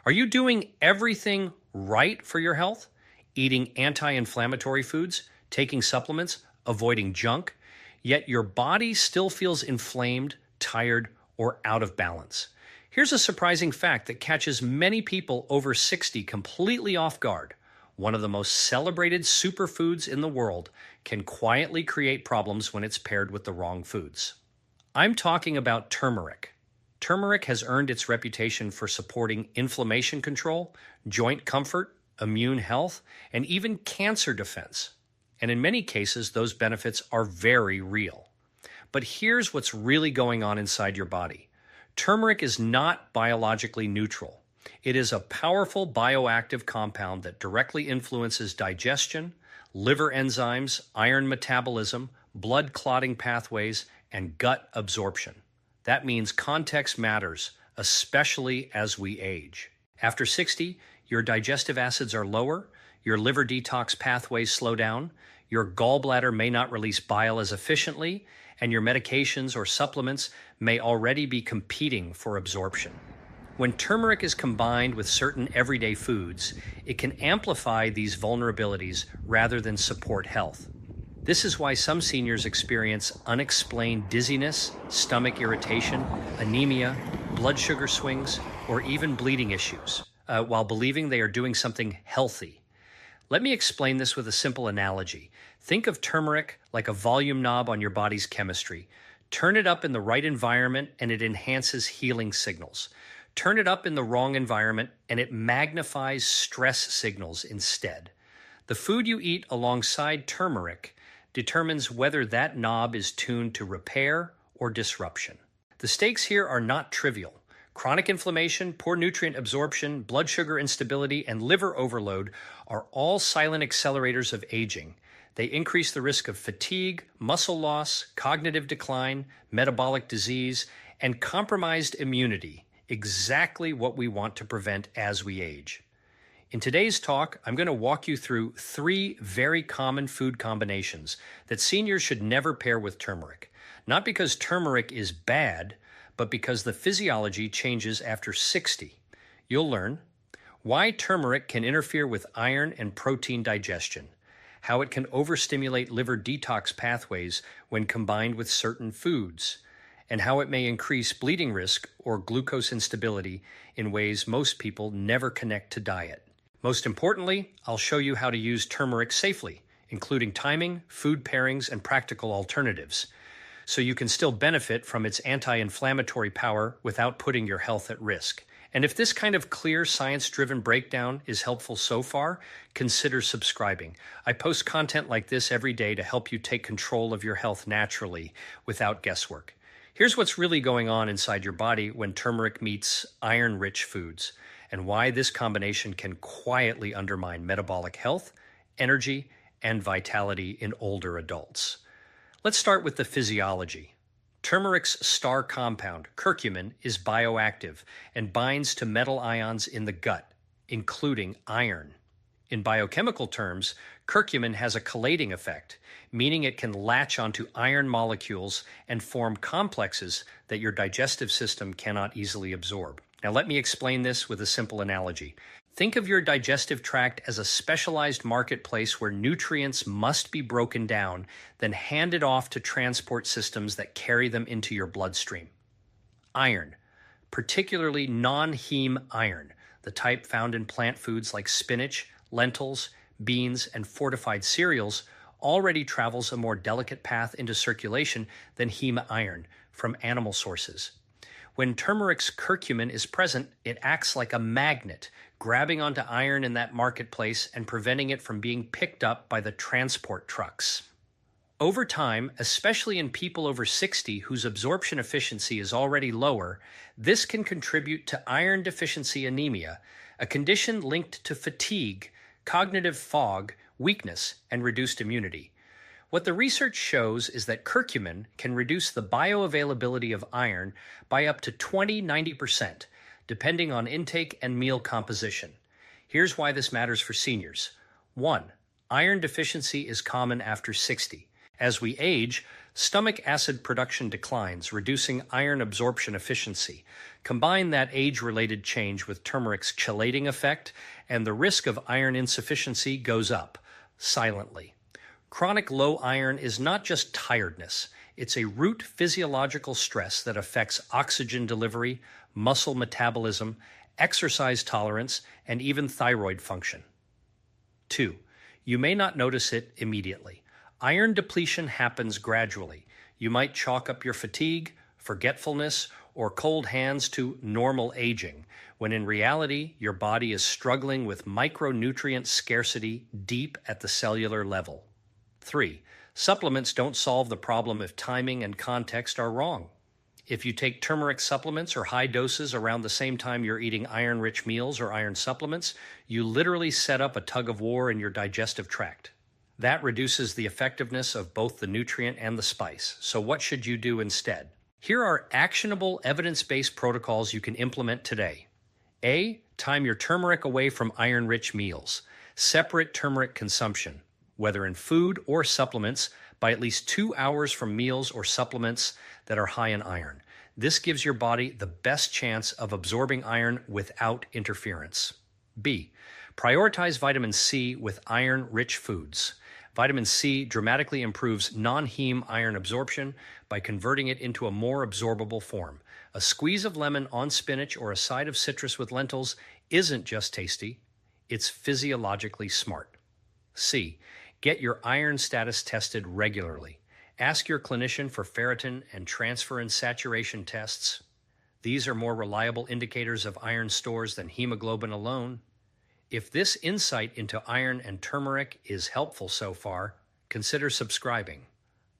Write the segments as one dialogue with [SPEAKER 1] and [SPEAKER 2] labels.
[SPEAKER 1] Are you doing everything right for your health? Eating anti-inflammatory foods, taking supplements, avoiding junk, yet your body still feels inflamed, tired, or out of balance. Here's a surprising fact that catches many people over 60 completely off guard. One of the most celebrated superfoods in the world can quietly create problems when it's paired with the wrong foods. I'm talking about turmeric. Turmeric has earned its reputation for supporting inflammation control, joint comfort, immune health, and even cancer defense. And in many cases, those benefits are very real. But here's what's really going on inside your body. Turmeric is not biologically neutral. It is a powerful bioactive compound that directly influences digestion, liver enzymes, iron metabolism, blood clotting pathways, and gut absorption. That means context matters, especially as we age. After 60, your digestive acids are lower, your liver detox pathways slow down, your gallbladder may not release bile as efficiently, and your medications or supplements may already be competing for absorption. When turmeric is combined with certain everyday foods, it can amplify these vulnerabilities rather than support health. This is why some seniors experience unexplained dizziness, stomach irritation, anemia, blood sugar swings, or even bleeding issues, while believing they are doing something healthy. Let me explain this with a simple analogy. Think of turmeric like a volume knob on your body's chemistry. Turn it up in the right environment and it enhances healing signals. Turn it up in the wrong environment and it magnifies stress signals instead. The food you eat alongside turmeric determines whether that knob is tuned to repair or disruption. The stakes here are not trivial. Chronic inflammation, poor nutrient absorption, blood sugar instability, and liver overload are all silent accelerators of aging. They increase the risk of fatigue, muscle loss, cognitive decline, metabolic disease, and compromised immunity, exactly what we want to prevent as we age. In today's talk, I'm going to walk you through 3 very common food combinations that seniors should never pair with turmeric. Not because turmeric is bad, but because the physiology changes after 60. You'll learn why turmeric can interfere with iron and protein digestion, how it can overstimulate liver detox pathways when combined with certain foods, and how it may increase bleeding risk or glucose instability in ways most people never connect to diet. Most importantly, I'll show you how to use turmeric safely, including timing, food pairings, and practical alternatives, so you can still benefit from its anti-inflammatory power without putting your health at risk. And if this kind of clear, science-driven breakdown is helpful so far, consider subscribing. I post content like this every day to help you take control of your health naturally, without guesswork. Here's what's really going on inside your body when turmeric meets iron-rich foods, and why this combination can quietly undermine metabolic health, energy, and vitality in older adults. Let's start with the physiology. Turmeric's star compound, curcumin, is bioactive and binds to metal ions in the gut, including iron. In biochemical terms, curcumin has a chelating effect, meaning it can latch onto iron molecules and form complexes that your digestive system cannot easily absorb. Now let me explain this with a simple analogy. Think of your digestive tract as a specialized marketplace where nutrients must be broken down, then handed off to transport systems that carry them into your bloodstream. Iron, particularly non-heme iron, the type found in plant foods like spinach, lentils, beans, and fortified cereals, already travels a more delicate path into circulation than heme iron from animal sources. When turmeric's curcumin is present, it acts like a magnet, grabbing onto iron in that marketplace and preventing it from being picked up by the transport trucks. Over time, especially in people over 60 whose absorption efficiency is already lower, this can contribute to iron deficiency anemia, a condition linked to fatigue, cognitive fog, weakness, and reduced immunity. What the research shows is that curcumin can reduce the bioavailability of iron by up to 20–90%, depending on intake and meal composition. Here's why this matters for seniors. 1. Iron deficiency is common after 60. As we age, Stomach acid production declines, reducing iron absorption efficiency. Combine that age-related change with turmeric's chelating effect, and the risk of iron insufficiency goes up, silently. Chronic low iron is not just tiredness. It's a root physiological stress that affects oxygen delivery, muscle metabolism, exercise tolerance, and even thyroid function. 2. You may not notice it immediately. Iron depletion happens gradually. You might chalk up your fatigue, forgetfulness, or cold hands to normal aging, when in reality, your body is struggling with micronutrient scarcity deep at the cellular level. 3. Supplements don't solve the problem if timing and context are wrong. If you take turmeric supplements or high doses around the same time you're eating iron-rich meals or iron supplements, you literally set up a tug-of-war in your digestive tract. That reduces the effectiveness of both the nutrient and the spice. So what should you do instead? Here are actionable, evidence-based protocols you can implement today. A. Time your turmeric away from iron-rich meals. Separate turmeric consumption, whether in food or supplements, by at least 2 hours from meals or supplements that are high in iron. This gives your body the best chance of absorbing iron without interference. B. Prioritize vitamin C with iron-rich foods. Vitamin C dramatically improves non-heme iron absorption by converting it into a more absorbable form. A squeeze of lemon on spinach or a side of citrus with lentils isn't just tasty, it's physiologically smart. C. Get your iron status tested regularly. Ask your clinician for ferritin and transferrin saturation tests. These are more reliable indicators of iron stores than hemoglobin alone. If this insight into iron and turmeric is helpful so far, consider subscribing.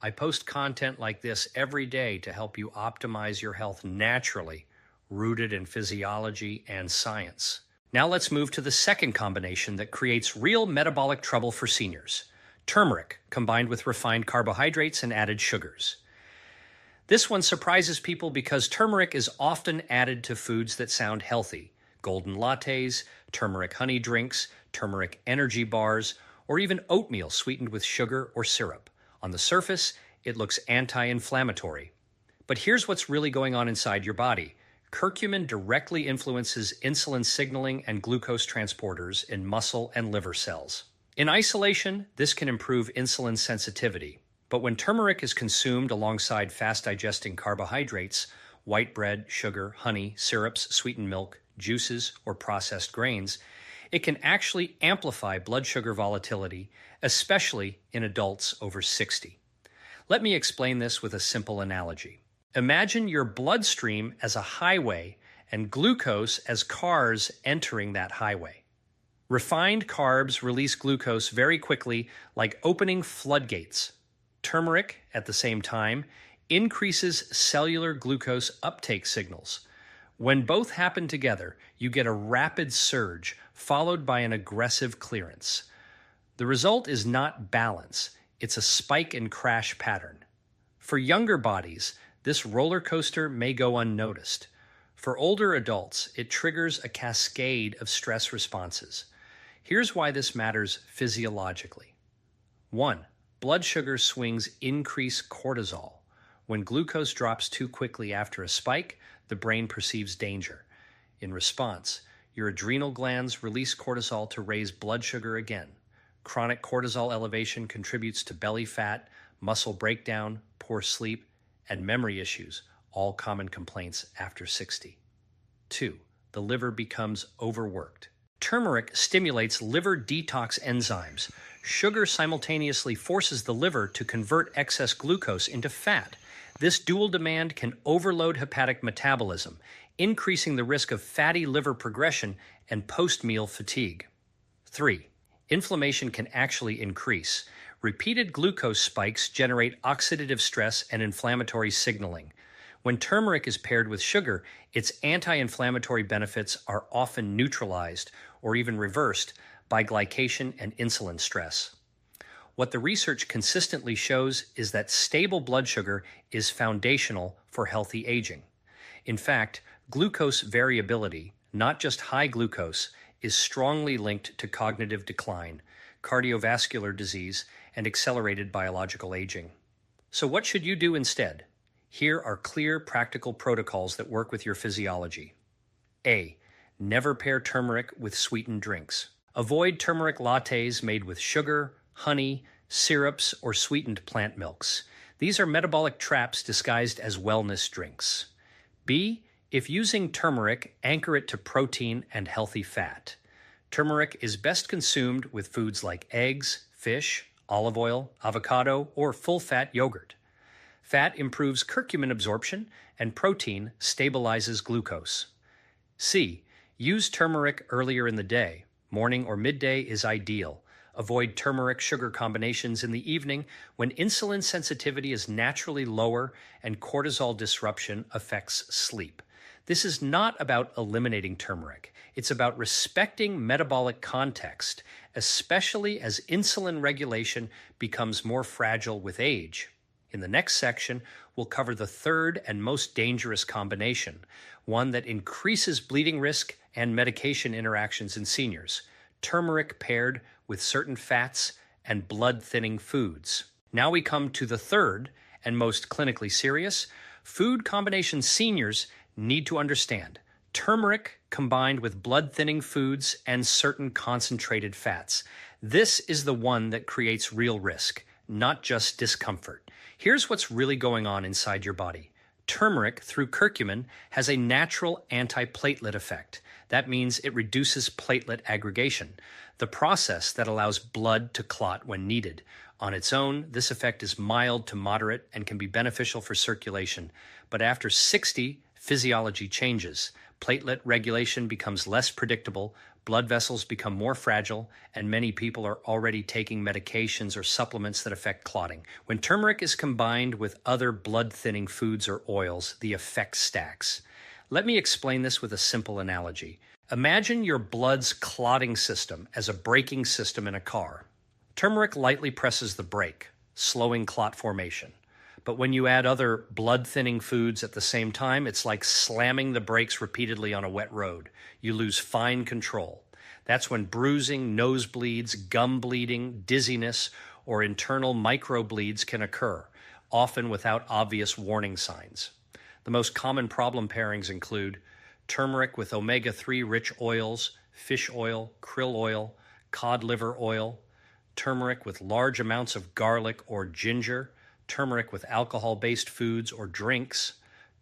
[SPEAKER 1] I post content like this every day to help you optimize your health naturally, rooted in physiology and science. Now let's move to the second combination that creates real metabolic trouble for seniors. Turmeric combined with refined carbohydrates and added sugars. This one surprises people because turmeric is often added to foods that sound healthy. Golden lattes, turmeric honey drinks, turmeric energy bars, or even oatmeal sweetened with sugar or syrup. On the surface, it looks anti-inflammatory. But here's what's really going on inside your body. Curcumin directly influences insulin signaling and glucose transporters in muscle and liver cells. In isolation, this can improve insulin sensitivity. But when turmeric is consumed alongside fast-digesting carbohydrates, white bread, sugar, honey, syrups, sweetened milk, juices, or processed grains, it can actually amplify blood sugar volatility, especially in adults over 60. Let me explain this with a simple analogy. Imagine your bloodstream as a highway and glucose as cars entering that highway. Refined carbs release glucose very quickly, like opening floodgates. Turmeric, at the same time, increases cellular glucose uptake signals. When both happen together, you get a rapid surge, followed by an aggressive clearance. The result is not balance, it's a spike and crash pattern. For younger bodies, this roller coaster may go unnoticed. For older adults, it triggers a cascade of stress responses. Here's why this matters physiologically. 1. Blood sugar swings increase cortisol. When glucose drops too quickly after a spike, the brain perceives danger. In response, your adrenal glands release cortisol to raise blood sugar again. Chronic cortisol elevation contributes to belly fat, muscle breakdown, poor sleep, and memory issues, all common complaints after 60. 2. The liver becomes overworked. Turmeric stimulates liver detox enzymes. Sugar simultaneously forces the liver to convert excess glucose into fat. This dual demand can overload hepatic metabolism, increasing the risk of fatty liver progression and post-meal fatigue. 3. Inflammation can actually increase. Repeated glucose spikes generate oxidative stress and inflammatory signaling. When turmeric is paired with sugar, its anti-inflammatory benefits are often neutralized or even reversed by glycation and insulin stress. What the research consistently shows is that stable blood sugar is foundational for healthy aging. In fact, glucose variability, not just high glucose, is strongly linked to cognitive decline, cardiovascular disease, and accelerated biological aging. So what should you do instead? Here are clear, practical protocols that work with your physiology. A. Never pair turmeric with sweetened drinks. Avoid turmeric lattes made with sugar, honey, syrups, or sweetened plant milks. These are metabolic traps disguised as wellness drinks. B. If using turmeric, anchor it to protein and healthy fat. Turmeric is best consumed with foods like eggs, fish, olive oil, avocado, or full-fat yogurt. Fat improves curcumin absorption, and protein stabilizes glucose. C. Use turmeric earlier in the day. Morning or midday is ideal. Avoid turmeric-sugar combinations in the evening when insulin sensitivity is naturally lower and cortisol disruption affects sleep. This is not about eliminating turmeric. It's about respecting metabolic context, especially as insulin regulation becomes more fragile with age. In the next section, we'll cover the third and most dangerous combination, one that increases bleeding risk and medication interactions in seniors: turmeric paired with certain fats and blood-thinning foods. Now we come to the third and most clinically serious food combination seniors need to understand: turmeric combined with blood-thinning foods and certain concentrated fats. This is the one that creates real risk, not just discomfort. Here's what's really going on inside your body. Turmeric, through curcumin, has a natural antiplatelet effect. That means it reduces platelet aggregation, the process that allows blood to clot when needed. On its own, this effect is mild to moderate and can be beneficial for circulation. But after 60, physiology changes. Platelet regulation becomes less predictable, blood vessels become more fragile, and many people are already taking medications or supplements that affect clotting. When turmeric is combined with other blood-thinning foods or oils, the effect stacks. Let me explain this with a simple analogy. Imagine your blood's clotting system as a braking system in a car. Turmeric lightly presses the brake, slowing clot formation. But when you add other blood-thinning foods at the same time, it's like slamming the brakes repeatedly on a wet road. You lose fine control. That's when bruising, nosebleeds, gum bleeding, dizziness, or internal microbleeds can occur, often without obvious warning signs. The most common problem pairings include turmeric with omega-3 rich oils, fish oil, krill oil, cod liver oil, turmeric with large amounts of garlic or ginger, turmeric with alcohol-based foods or drinks,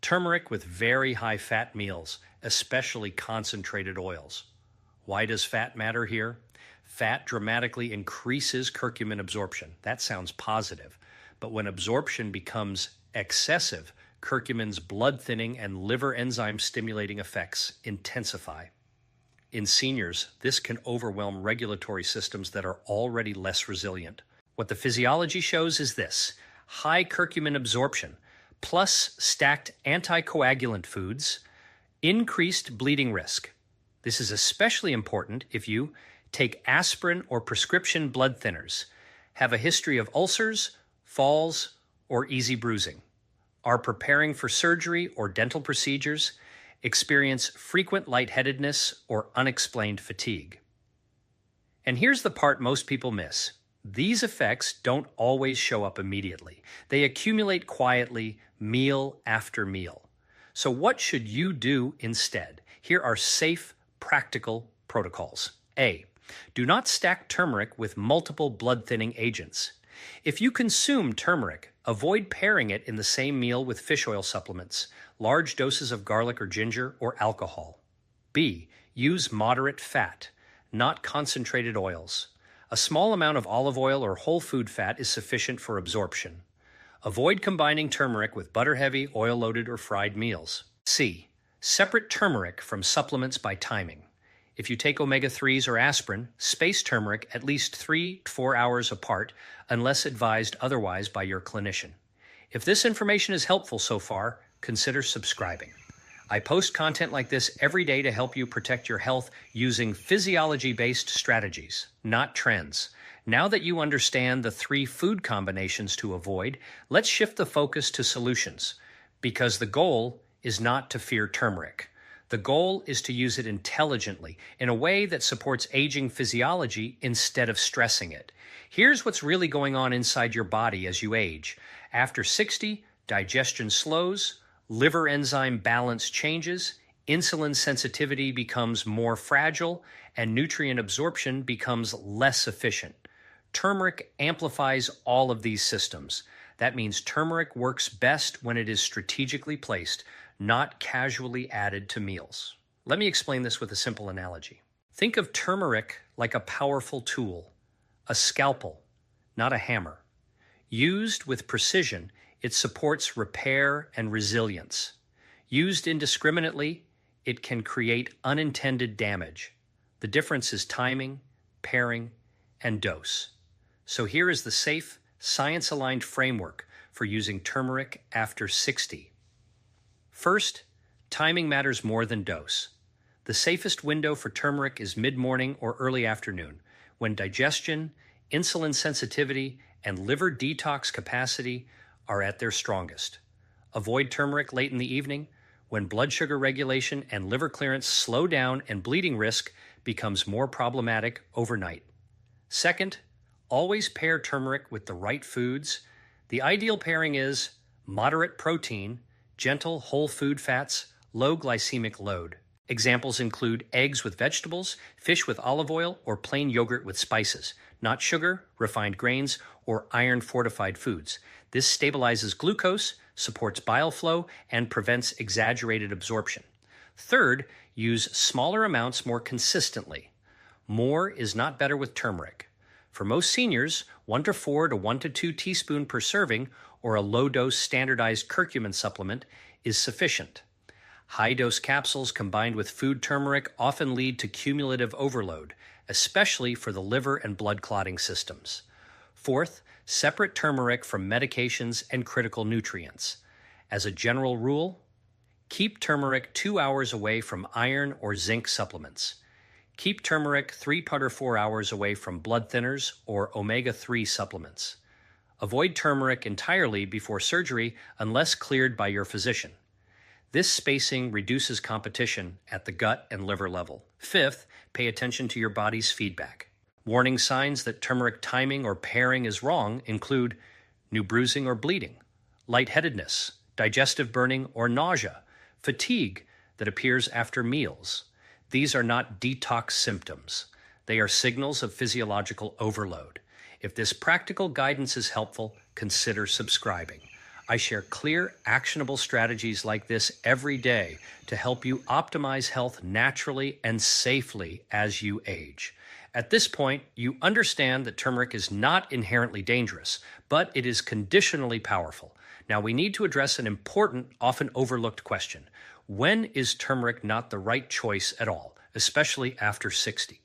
[SPEAKER 1] turmeric with very high fat meals, especially concentrated oils. Why does fat matter here? Fat dramatically increases curcumin absorption. That sounds positive. But when absorption becomes excessive, curcumin's blood-thinning and liver enzyme-stimulating effects intensify. In seniors, this can overwhelm regulatory systems that are already less resilient. What the physiology shows is this: high curcumin absorption, plus stacked anticoagulant foods, increased bleeding risk. This is especially important if you take aspirin or prescription blood thinners, have a history of ulcers, falls, or easy bruising, are preparing for surgery or dental procedures, experience frequent lightheadedness or unexplained fatigue. And here's the part most people miss. These effects don't always show up immediately. They accumulate quietly, meal after meal. So what should you do instead? Here are safe, practical protocols. A. Do not stack turmeric with multiple blood-thinning agents. If you consume turmeric, avoid pairing it in the same meal with fish oil supplements, large doses of garlic or ginger, or alcohol. B. Use moderate fat, not concentrated oils. A small amount of olive oil or whole food fat is sufficient for absorption. Avoid combining turmeric with butter-heavy, oil-loaded, or fried meals. C. Separate turmeric from supplements by timing. If you take omega-3s or aspirin, space turmeric at least 3 to 4 hours apart, unless advised otherwise by your clinician. If this information is helpful so far, consider subscribing. I post content like this every day to help you protect your health using physiology-based strategies, not trends. Now that you understand the 3 food combinations to avoid, let's shift the focus to solutions, because the goal is not to fear turmeric. The goal is to use it intelligently in a way that supports aging physiology instead of stressing it. Here's what's really going on inside your body as you age. After 60, digestion slows, liver enzyme balance changes, insulin sensitivity becomes more fragile, and nutrient absorption becomes less efficient. Turmeric amplifies all of these systems. That means turmeric works best when it is strategically placed, not casually added to meals. Let me explain this with a simple analogy. Think of turmeric like a powerful tool, a scalpel, not a hammer. Used with precision, it supports repair and resilience. Used indiscriminately, it can create unintended damage. The difference is timing, pairing, and dose. So here is the safe, science-aligned framework for using turmeric after 60. First, timing matters more than dose. The safest window for turmeric is mid-morning or early afternoon, when digestion, insulin sensitivity, and liver detox capacity are at their strongest. Avoid turmeric late in the evening, when blood sugar regulation and liver clearance slow down and bleeding risk becomes more problematic overnight. Second, always pair turmeric with the right foods. The ideal pairing is moderate protein, gentle whole food fats, low glycemic load. Examples include eggs with vegetables, fish with olive oil, or plain yogurt with spices, not sugar, refined grains, or iron-fortified foods. This stabilizes glucose, supports bile flow, and prevents exaggerated absorption. Third, use smaller amounts more consistently. More is not better with turmeric. For most seniors, 1 to 4 to 1 to 2 teaspoons per serving or a low-dose standardized curcumin supplement is sufficient. High-dose capsules combined with food turmeric often lead to cumulative overload, especially for the liver and blood clotting systems. Fourth, separate turmeric from medications and critical nutrients. As a general rule, keep turmeric 2 hours away from iron or zinc supplements. Keep turmeric 3 or 4 hours away from blood thinners or omega-3 supplements. Avoid turmeric entirely before surgery unless cleared by your physician. This spacing reduces competition at the gut and liver level. Fifth, pay attention to your body's feedback. Warning signs that turmeric timing or pairing is wrong include new bruising or bleeding, lightheadedness, digestive burning or nausea, fatigue that appears after meals. These are not detox symptoms. They are signals of physiological overload. If this practical guidance is helpful, consider subscribing. I share clear, actionable strategies like this every day to help you optimize health naturally and safely as you age. At this point, you understand that turmeric is not inherently dangerous, but it is conditionally powerful. Now we need to address an important, often overlooked question. When is turmeric not the right choice at all, especially after 60?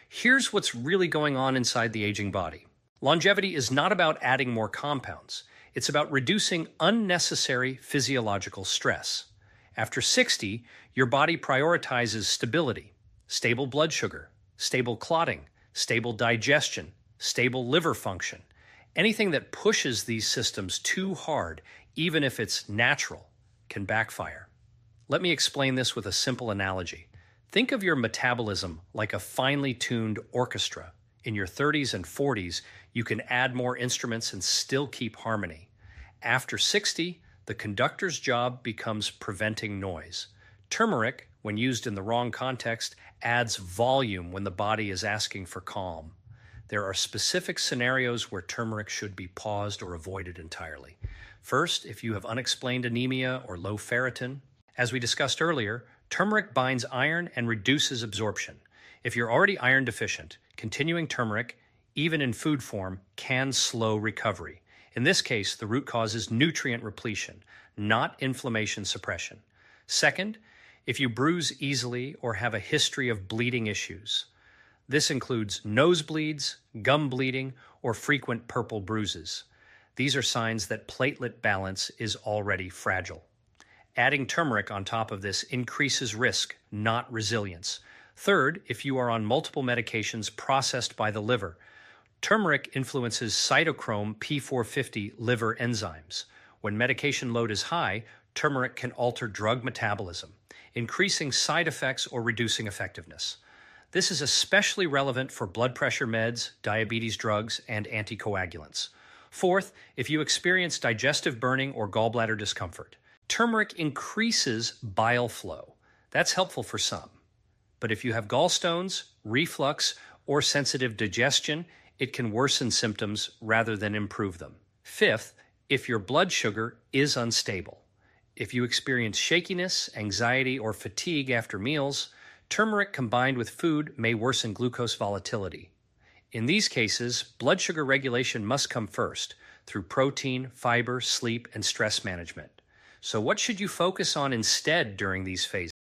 [SPEAKER 1] Here's what's really going on inside the aging body. Longevity is not about adding more compounds. It's about reducing unnecessary physiological stress. After 60, your body prioritizes stability, stable blood sugar, stable clotting, stable digestion, stable liver function. Anything that pushes these systems too hard, even if it's natural, can backfire. Let me explain this with a simple analogy. Think of your metabolism like a finely tuned orchestra. In your 30s and 40s, you can add more instruments and still keep harmony. After 60, the conductor's job becomes preventing noise. Turmeric, when used in the wrong context, adds volume when the body is asking for calm. There are specific scenarios where turmeric should be paused or avoided entirely. First, if you have unexplained anemia or low ferritin. As we discussed earlier, turmeric binds iron and reduces absorption. If you're already iron deficient, continuing turmeric, even in food form, can slow recovery. In this case, the root cause is nutrient repletion, not inflammation suppression. Second, if you bruise easily or have a history of bleeding issues. This includes nosebleeds, gum bleeding, or frequent purple bruises. These are signs that platelet balance is already fragile. Adding turmeric on top of this increases risk, not resilience. Third, if you are on multiple medications processed by the liver, turmeric influences cytochrome P450 liver enzymes. When medication load is high, Turmeric can alter drug metabolism, increasing side effects or reducing effectiveness. This is especially relevant for blood pressure meds, diabetes drugs, and anticoagulants. Fourth, if you experience digestive burning or gallbladder discomfort. Turmeric increases bile flow. That's helpful for some. But if you have gallstones, reflux, or sensitive digestion, it can worsen symptoms rather than improve them. Fifth, if your blood sugar is unstable. If you experience shakiness, anxiety, or fatigue after meals, turmeric combined with food may worsen glucose volatility. In these cases, blood sugar regulation must come first through protein, fiber, sleep, and stress management. So what should you focus on instead during these phases?